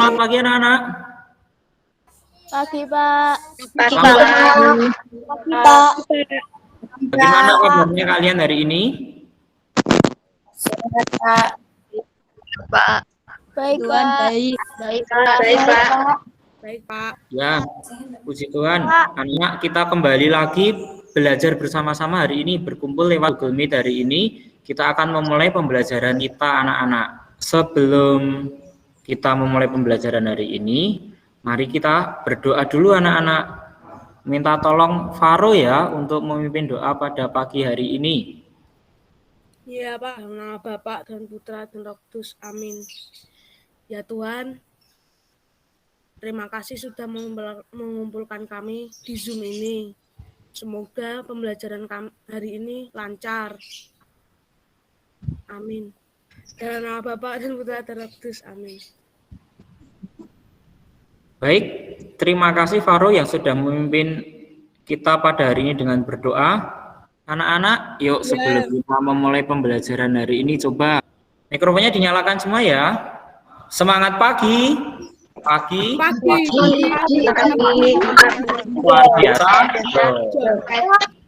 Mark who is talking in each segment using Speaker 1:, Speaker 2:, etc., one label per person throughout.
Speaker 1: selamat pagi anak-anak.
Speaker 2: Pagi, Pak.
Speaker 1: Pagi,
Speaker 2: Pak.
Speaker 1: Bagaimana kabarnya kalian hari ini?
Speaker 2: Sehat, Pak.
Speaker 3: Pak.
Speaker 2: Baik, Pak.
Speaker 3: Baik, Pak.
Speaker 2: Baik, Pak.
Speaker 1: Ya, puji Tuhan. Anak, kita kembali lagi belajar bersama-sama hari ini, berkumpul lewat Google Meet hari ini. Kita akan memulai pembelajaran kita anak-anak. Sebelum kita memulai pembelajaran hari ini, mari kita berdoa dulu anak-anak. Minta tolong Faro ya untuk memimpin doa pada pagi hari ini.
Speaker 2: Ya, Pak. Dalam nama Bapa dan Putra dan Roh Kudus. Amin. Ya Tuhan, terima kasih sudah mengumpulkan kami di Zoom ini. Semoga pembelajaran hari ini lancar. Amin. Dalam nama Bapa dan Putra dan Roh Kudus. Amin.
Speaker 1: Baik, terima kasih Faro yang sudah memimpin kita pada hari ini dengan berdoa. Anak-anak, yuk sebelum kita memulai pembelajaran hari ini, coba mikrofonnya dinyalakan semua ya. Semangat pagi. Pagi. Luar biasa.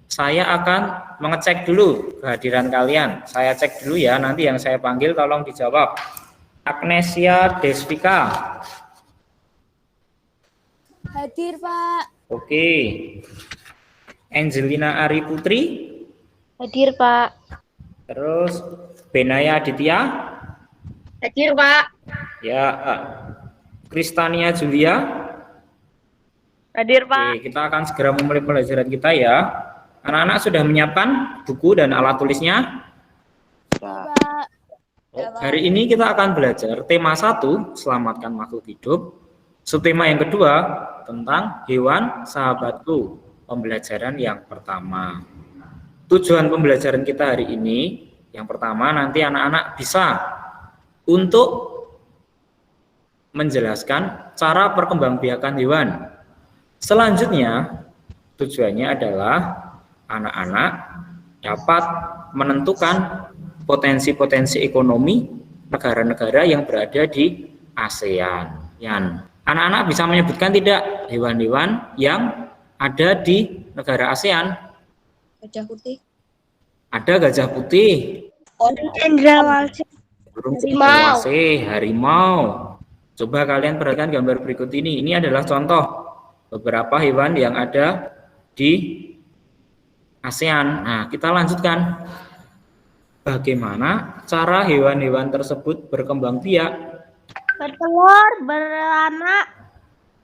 Speaker 1: Saya akan mengecek dulu kehadiran kalian. Saya cek dulu ya, nanti yang saya panggil tolong dijawab. Agnesia Desvika.
Speaker 2: Hadir, Pak.
Speaker 1: Oke. Angelina Ari Putri.
Speaker 3: Hadir, Pak.
Speaker 1: Terus Benaya Aditya.
Speaker 3: Hadir, Pak.
Speaker 1: Ya, Kristania Julia.
Speaker 3: Hadir, Pak.
Speaker 1: Oke, kita akan segera memulai pelajaran kita ya. Anak-anak sudah menyiapkan buku dan alat tulisnya?
Speaker 2: Pak.
Speaker 1: Hari ini kita akan belajar tema 1, selamatkan makhluk hidup. Subtema yang kedua, tentang hewan sahabatku. Pembelajaran yang pertama. Tujuan pembelajaran kita hari ini, yang pertama nanti anak-anak bisa untuk menjelaskan cara perkembangbiakan hewan. Selanjutnya, tujuannya adalah anak-anak dapat menentukan potensi-potensi ekonomi negara-negara yang berada di ASEAN. Anak-anak bisa menyebutkan tidak hewan-hewan yang ada di negara ASEAN?
Speaker 3: Gajah putih.
Speaker 1: Ada gajah putih. Burung cendrawasih, harimau. Coba kalian perhatikan gambar berikut ini. Ini adalah contoh beberapa hewan yang ada di ASEAN. Nah, kita lanjutkan. Bagaimana cara hewan-hewan tersebut berkembang biak?
Speaker 2: Bertelur, beranak.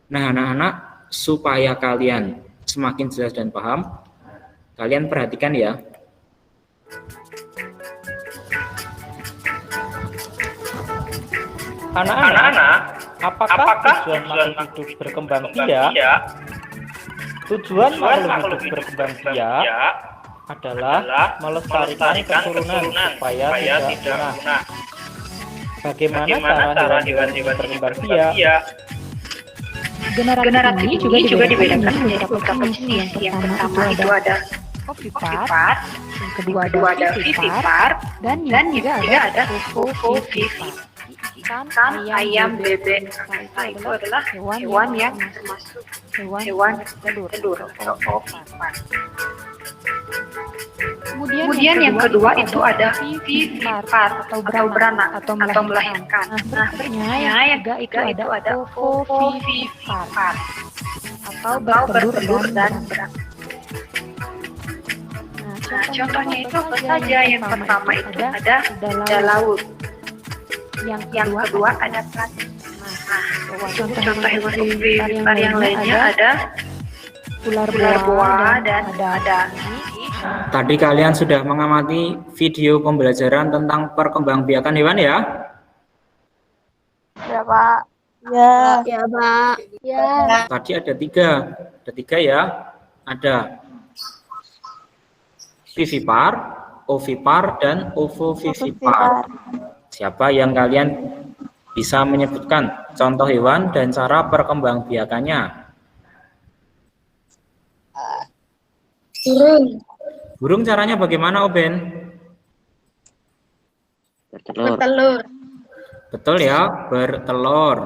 Speaker 1: Nah, anak-anak, supaya kalian semakin jelas dan paham, kalian perhatikan ya. Anak-anak, apakah tujuan makhluk hidup berkembang biak? Tujuan makhluk hidup berkembang biak adalah melestarikan keturunan supaya tidak punah. Bagaimana cara hewan-hewan berkembang biak?
Speaker 4: Generasi ini juga dibedakan menjadi beberapa jenis. Yang pertama itu ada ovipar, yang kedua ada vivipar, dan yang ketiga ada ovovivipar. Ikan, ayam, bebek, nah itu adalah hewan yang termasuk hewan telur atau ovipar. Kemudian yang kedua itu ada vivipar atau beranak atau melahirkan. Nah, berikutnya yang ketiga itu ada ovovivipar atau bertelur dan beranak. Nah, contohnya itu apa saja? Yang pertama itu ada kuda laut. Yang kedua ada platypus. Nah, contoh hewan ovipar yang lainnya ada ular boa dan ada.
Speaker 1: Tadi kalian sudah mengamati video pembelajaran tentang perkembangbiakan hewan ya?
Speaker 2: Ya, Pak. Ya, Pak. Ya.
Speaker 1: Tadi ada tiga ya. Ada vivipar, ovipar, dan ovovivipar. Siapa yang kalian bisa menyebutkan contoh hewan dan cara perkembangbiakannya? Burung caranya bagaimana, Oben?
Speaker 3: Bertelur.
Speaker 1: Betul ya, bertelur.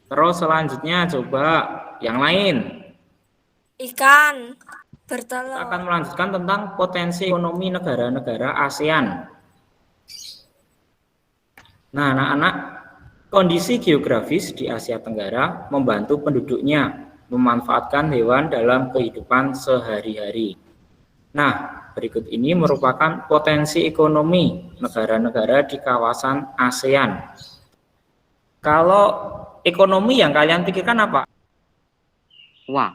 Speaker 1: Terus selanjutnya coba yang lain.
Speaker 5: Ikan.
Speaker 1: Kita
Speaker 5: Bertelur.
Speaker 1: akan melanjutkan tentang potensi ekonomi negara-negara ASEAN. Nah, anak-anak, kondisi geografis di Asia Tenggara membantu penduduknya memanfaatkan hewan dalam kehidupan sehari-hari. Nah, berikut ini merupakan potensi ekonomi negara-negara di kawasan ASEAN. Kalau ekonomi yang kalian pikirkan apa?
Speaker 6: Uang.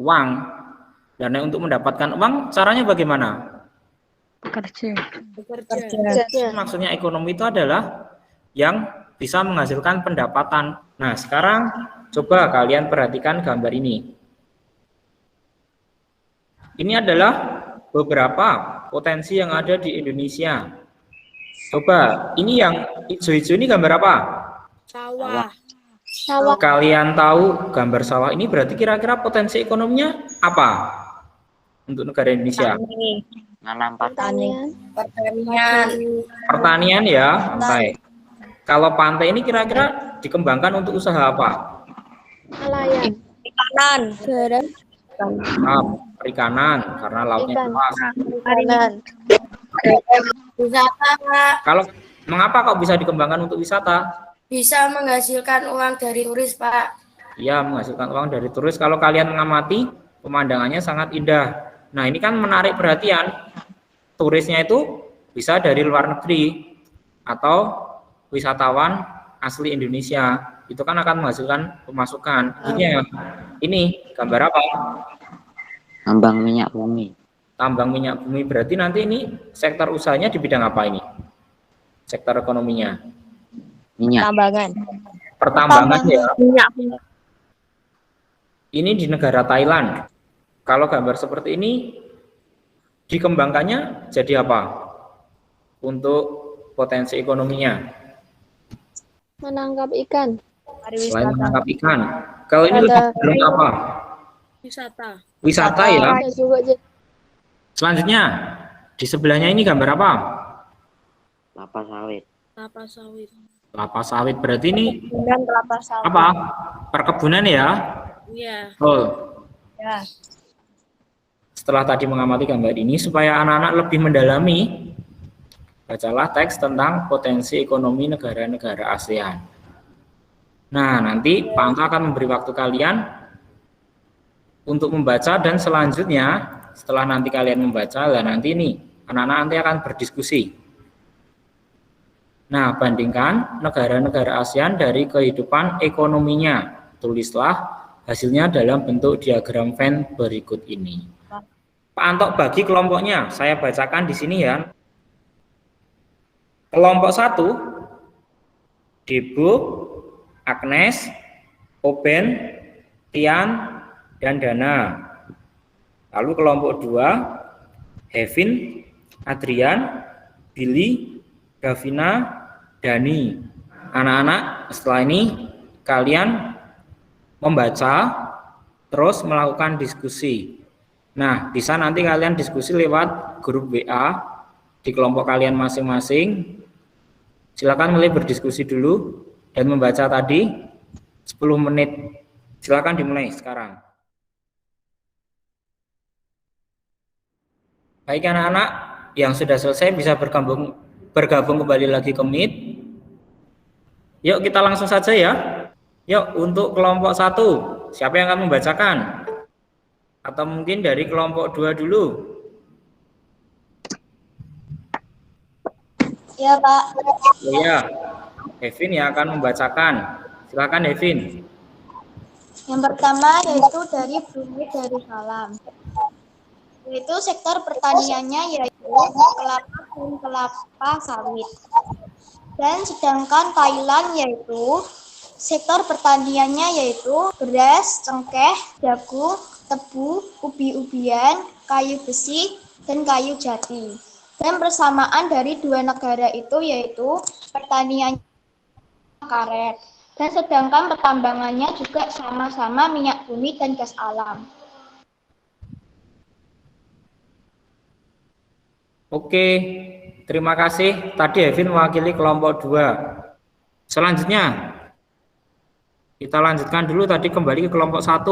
Speaker 1: Uang. Dan untuk mendapatkan uang, caranya bagaimana?
Speaker 4: Bekerja.
Speaker 1: Maksudnya ekonomi itu adalah yang bisa menghasilkan pendapatan. Nah, sekarang coba kalian perhatikan gambar ini. Ini adalah beberapa potensi yang ada di Indonesia. Coba, ini yang hijau-hijau ini gambar apa?
Speaker 2: Sawah.
Speaker 1: Kalian tahu gambar sawah ini berarti kira-kira potensi ekonominya apa untuk negara Indonesia?
Speaker 6: Nanam padi.
Speaker 1: Pertanian ya, pantai. Kalau pantai ini kira-kira dikembangkan untuk usaha apa?
Speaker 5: Ikan.
Speaker 1: Perikanan, karena lautnya luas.
Speaker 5: Wisata.
Speaker 1: Kalau mengapa kok bisa dikembangkan untuk wisata?
Speaker 5: Bisa menghasilkan uang dari turis, Pak.
Speaker 1: Iya, menghasilkan uang dari turis. Kalau kalian mengamati, pemandangannya sangat indah. Nah, ini kan menarik perhatian. Turisnya itu bisa dari luar negeri atau wisatawan asli Indonesia. Itu kan akan menghasilkan pemasukan. Ini gambar apa?
Speaker 6: Tambang minyak bumi.
Speaker 1: Tambang minyak bumi. Berarti nanti ini sektor usahanya di bidang apa ini? Sektor ekonominya?
Speaker 6: Minyak.
Speaker 1: Pertambangan ya. Ini di negara Thailand. Kalau gambar seperti ini dikembangkannya jadi apa? Untuk potensi ekonominya.
Speaker 3: Menangkap ikan.
Speaker 1: Selain menangkap ikan. Kalau ini lebih cenderung apa?
Speaker 2: Wisata.
Speaker 1: Wisata ya.
Speaker 3: Ada juga
Speaker 1: Selanjutnya di sebelahnya ini gambar apa?
Speaker 6: Kelapa sawit.
Speaker 2: Kelapa sawit.
Speaker 1: Kelapa sawit. Berarti ini
Speaker 3: dan kelapa sawit.
Speaker 1: apa? Perkebunan ya.
Speaker 2: Iya.
Speaker 1: Oh.
Speaker 3: Ya.
Speaker 1: Setelah tadi mengamati gambar ini, supaya anak-anak lebih mendalami, bacalah teks tentang potensi ekonomi negara-negara ASEAN. Nah, nanti Pak Anto akan memberi waktu kalian untuk membaca, dan selanjutnya setelah nanti kalian membaca, nanti ini anak-anak nanti akan berdiskusi. Nah, bandingkan negara-negara ASEAN dari kehidupan ekonominya. Tulislah hasilnya dalam bentuk diagram Venn berikut ini. Pak Anto bagi kelompoknya, saya bacakan di sini ya. Kelompok 1, Debo, Agnes, Oben, Tian, dan Dana. Lalu kelompok 2, Hevin, Adrian, Billy, Davina, Dani. Anak-anak, setelah ini kalian membaca, terus melakukan diskusi. Nah, bisa nanti kalian diskusi lewat grup WA di kelompok kalian masing-masing. Silakan mulai berdiskusi dulu dan membaca tadi 10 menit. Silakan dimulai sekarang. Baik anak-anak, yang sudah selesai bisa bergabung kembali lagi ke Meet. Yuk kita langsung saja ya. Yuk untuk kelompok 1, siapa yang akan membacakan? Atau mungkin dari kelompok 2 dulu.
Speaker 3: Ya, Pak.
Speaker 1: Oh ya, Hevin yang akan membacakan. Silakan Hevin.
Speaker 3: Yang pertama yaitu dari Brunei Darussalam. Yaitu sektor pertaniannya yaitu kelapa dan kelapa sawit. Dan sedangkan Thailand yaitu sektor pertaniannya yaitu beras, cengkeh, jagung, tebu, ubi-ubian, kayu besi, dan kayu jati. Dan persamaan dari dua negara itu yaitu pertanian karet. Dan sedangkan pertambangannya juga sama-sama minyak bumi dan gas alam.
Speaker 1: Oke, terima kasih. Tadi Hevin mewakili kelompok 2. Selanjutnya, Kita lanjutkan dulu tadi kembali ke kelompok 1.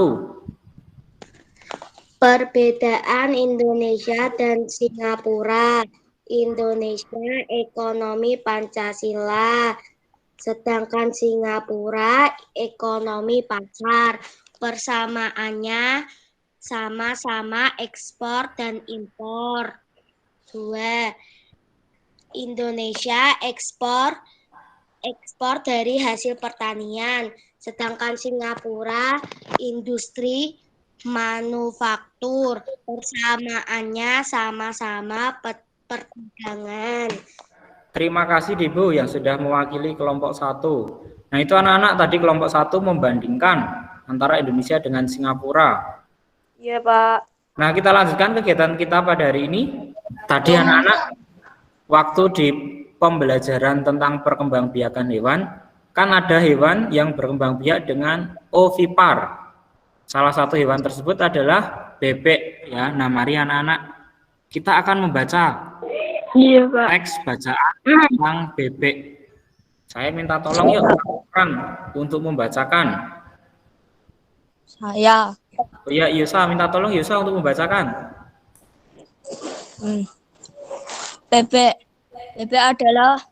Speaker 7: Perbedaan Indonesia dan Singapura. Indonesia ekonomi Pancasila, sedangkan Singapura ekonomi pasar. Persamaannya sama-sama ekspor dan impor. 2. Indonesia ekspor dari hasil pertanian, sedangkan Singapura industri manufaktur. Persamaannya sama-sama perdagangan.
Speaker 1: Terima kasih Ibu yang sudah mewakili kelompok 1. Nah, itu anak-anak tadi kelompok 1 membandingkan antara Indonesia dengan Singapura.
Speaker 2: Iya, Pak.
Speaker 1: Nah, kita lanjutkan kegiatan kita pada hari ini. Tadi anak-anak waktu di pembelajaran tentang perkembangbiakan hewan, kan ada hewan yang berkembang biak dengan ovipar. Salah satu hewan tersebut adalah bebek ya. Nah, mari anak-anak kita akan membaca teks bacaan tentang bebek. Saya minta tolong yuk orang untuk membacakan.
Speaker 7: Saya.
Speaker 1: Oh ya, Yusa, minta tolong Yusa untuk membacakan.
Speaker 7: Bebek adalah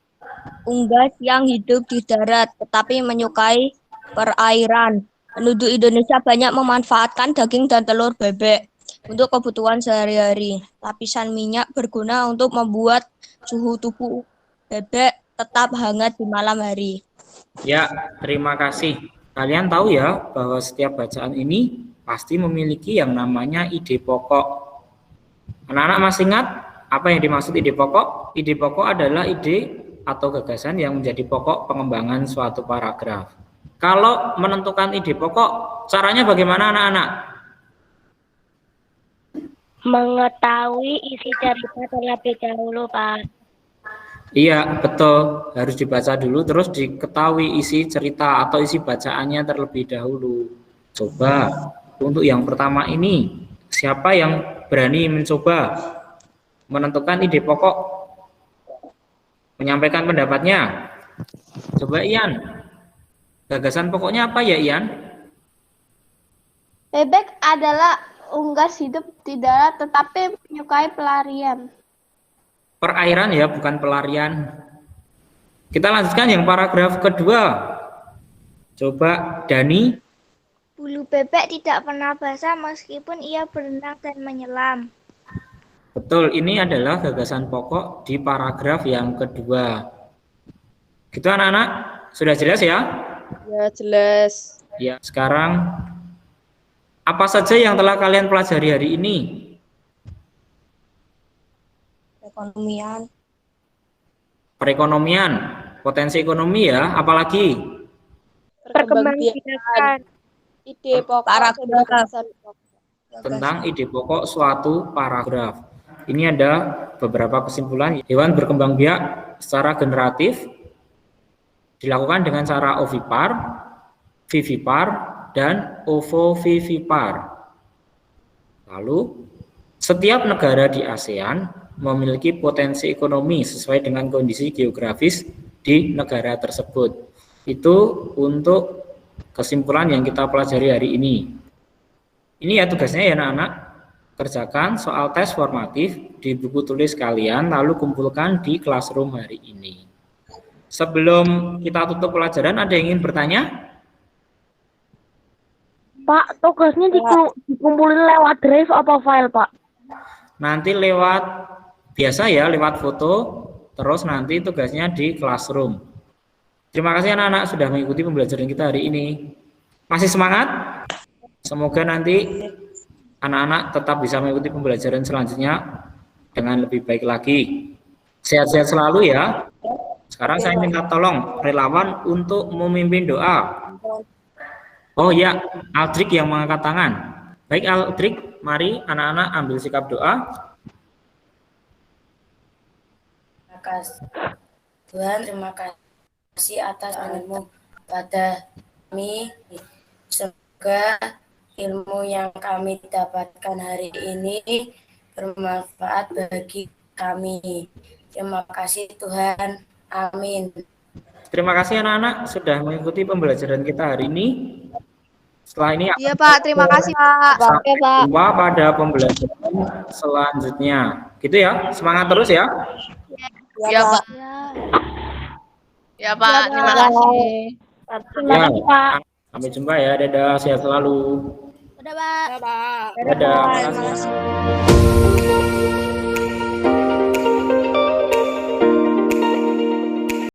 Speaker 7: unggas yang hidup di darat tetapi menyukai perairan. Penduduk Indonesia banyak memanfaatkan daging dan telur bebek untuk kebutuhan sehari-hari. Lapisan minyak berguna untuk membuat suhu tubuh bebek tetap hangat di malam hari.
Speaker 1: Ya, terima kasih. Kalian tahu ya bahwa setiap bacaan ini pasti memiliki yang namanya ide pokok. Anak-anak masih ingat apa yang dimaksud ide pokok? Ide pokok adalah ide atau gagasan yang menjadi pokok pengembangan suatu paragraf. Kalau menentukan ide pokok, caranya bagaimana anak-anak?
Speaker 7: Mengetahui isi cerita terlebih dahulu, Pak.
Speaker 1: Iya, betul. Harus dibaca dulu, terus diketahui isi cerita atau isi bacaannya terlebih dahulu. Coba, untuk yang pertama ini, siapa yang berani mencoba menentukan ide pokok? Menyampaikan pendapatnya. Coba Ian. Gagasan pokoknya apa ya, Ian?
Speaker 8: Bebek adalah unggas hidup di darat tetapi menyukai pelarian.
Speaker 1: Perairan ya, bukan pelarian. Kita lanjutkan yang paragraf kedua. Coba Dani.
Speaker 8: Bulu bebek tidak pernah basah meskipun ia berenang dan menyelam.
Speaker 1: Betul, ini adalah gagasan pokok di paragraf yang kedua. Gitu anak-anak? Sudah jelas ya?
Speaker 2: Ya, jelas.
Speaker 1: Ya, sekarang apa saja yang telah kalian pelajari hari ini? Perekonomian, potensi ekonomi ya, apalagi?
Speaker 2: Perkembangbiakan. Ide pokok
Speaker 1: Tentang ide pokok suatu paragraf. Ini ada beberapa kesimpulan. Hewan berkembang biak secara generatif dilakukan dengan cara ovipar, vivipar, dan ovovivipar. Lalu, setiap negara di ASEAN memiliki potensi ekonomi sesuai dengan kondisi geografis di negara tersebut. Itu untuk kesimpulan yang kita pelajari hari ini. Ini ya tugasnya ya anak-anak. Kerjakan soal tes formatif di buku tulis kalian, lalu kumpulkan di classroom hari ini. Sebelum kita tutup pelajaran, ada yang ingin bertanya?
Speaker 7: Pak, tugasnya dikumpulin lewat drive apa file, Pak?
Speaker 1: Nanti lewat, biasa ya, lewat foto, terus nanti tugasnya di classroom. Terima kasih anak-anak sudah mengikuti pembelajaran kita hari ini. Masih semangat? Semoga nanti anak-anak tetap bisa mengikuti pembelajaran selanjutnya dengan lebih baik lagi. Sehat-sehat selalu ya. Sekarang saya minta tolong relawan untuk memimpin doa. Oh ya, Aldrik yang mengangkat tangan. Baik Aldrik, mari anak-anak ambil sikap doa.
Speaker 5: Terima kasih Tuhan, terima kasih atas ilmu pada kami. Semoga ilmu yang kami dapatkan hari ini bermanfaat bagi kami. Terima kasih Tuhan. Amin.
Speaker 1: Terima kasih anak-anak sudah mengikuti pembelajaran kita hari ini. Setelah ini
Speaker 8: Iya Pak, terima kasih Pak.
Speaker 1: sampai jumpa pada pembelajaran selanjutnya. Gitu ya, semangat terus ya.
Speaker 9: Iya Pak. Ya Pak, terima kasih.
Speaker 1: Ya, sampai jumpa ya. Dadah, sehat selalu.
Speaker 8: Udah Pak.
Speaker 2: Ya, Pak.
Speaker 1: Dadah. Terima kasih.